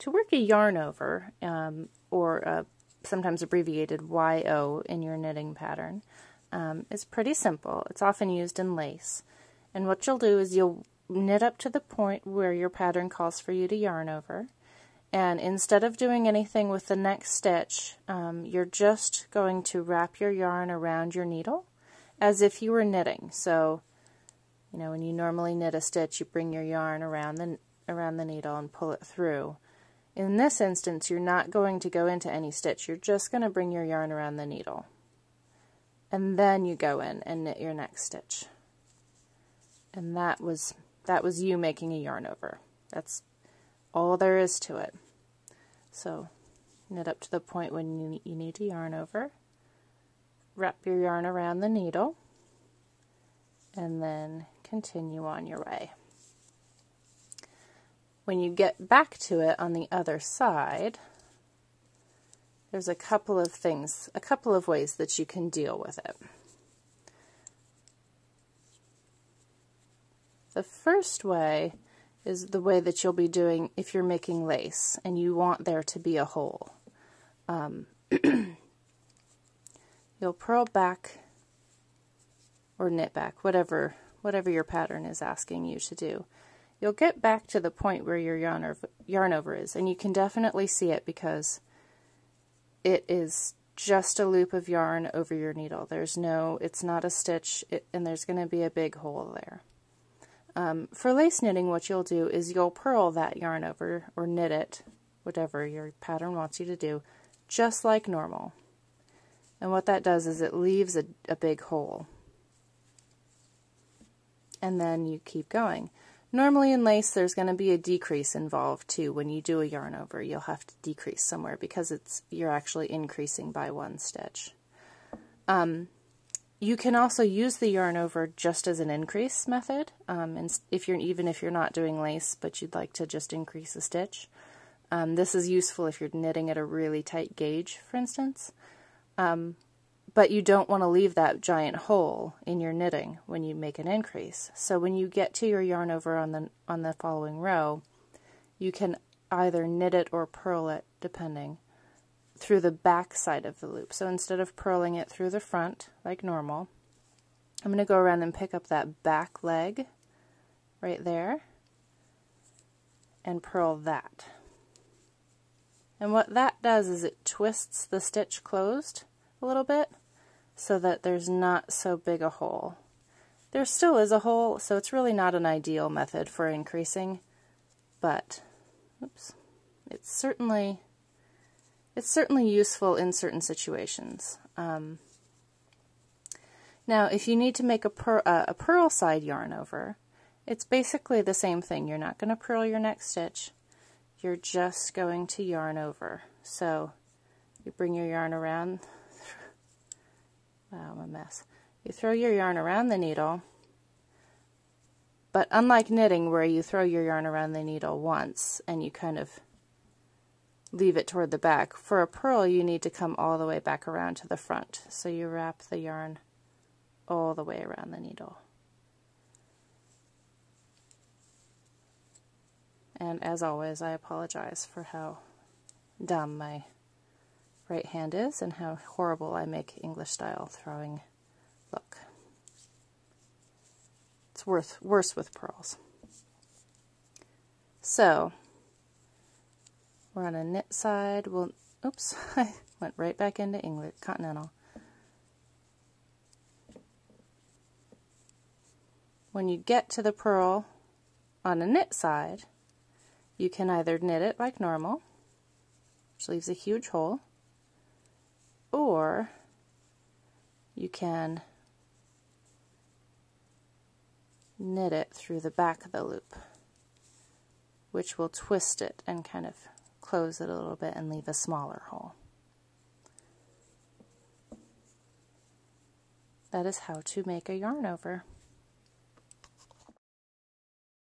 To work a yarn over, or sometimes abbreviated YO in your knitting pattern, is pretty simple. It's often used in lace. And what you'll do is you'll knit up to the point where your pattern calls for you to yarn over. And instead of doing anything with the next stitch, you're just going to wrap your yarn around your needle as if you were knitting. So, you know, when you normally knit a stitch, you bring your yarn around the needle and pull it through. In this instance, you're not going to go into any stitch. You're just going to bring your yarn around the needle. And then you go in and knit your next stitch. And that was you making a yarn over. That's all there is to it. So knit up to the point when you need to yarn over. Wrap your yarn around the needle. And then continue on your way. When you get back to it on the other side, there's a couple of ways that you can deal with it. The first way is the way that you'll be doing if you're making lace and you want there to be a hole. You'll purl back or knit back, whatever your pattern is asking you to do. You'll get back to the point where your yarn over is, and you can definitely see it because it is just a loop of yarn over your needle. It's not a stitch, and there's going to be a big hole there. For lace knitting, what you'll do is you'll purl that yarn over, or knit it, whatever your pattern wants you to do, just like normal. And what that does is it leaves a big hole. And then you keep going. Normally in lace there's going to be a decrease involved too. When you do a yarn over, you'll have to decrease somewhere because you're actually increasing by one stitch. You can also use the yarn over just as an increase method, and even if you're not doing lace but you'd like to just increase a stitch. This is useful if you're knitting at a really tight gauge, for instance. But you don't want to leave that giant hole in your knitting when you make an increase. So when you get to your yarn over on the following row, you can either knit it or purl it, depending, through the back side of the loop. So instead of purling it through the front like normal, I'm going to go around and pick up that back leg right there and purl that. And what that does is it twists the stitch closed a little bit, so that there's not so big a hole. There still is a hole, so it's really not an ideal method for increasing, but it's certainly useful in certain situations. Now, if you need to make a purl side yarn over, it's basically the same thing. You're not going to purl your next stitch. You're just going to yarn over. So you bring your yarn around. Wow, I'm a mess. You throw your yarn around the needle, but unlike knitting where you throw your yarn around the needle once and you kind of leave it toward the back, for a purl you need to come all the way back around to the front. So you wrap the yarn all the way around the needle. And as always, I apologize for how dumb my right hand is and how horrible I make English style throwing look. It's worse with purls. So we're on a knit side. Oops, I went right back into English continental. When you get to the purl on a knit side, you can either knit it like normal, which leaves a huge hole, or you can knit it through the back of the loop, which will twist it and kind of close it a little bit and leave a smaller hole. That is how to make a yarn over.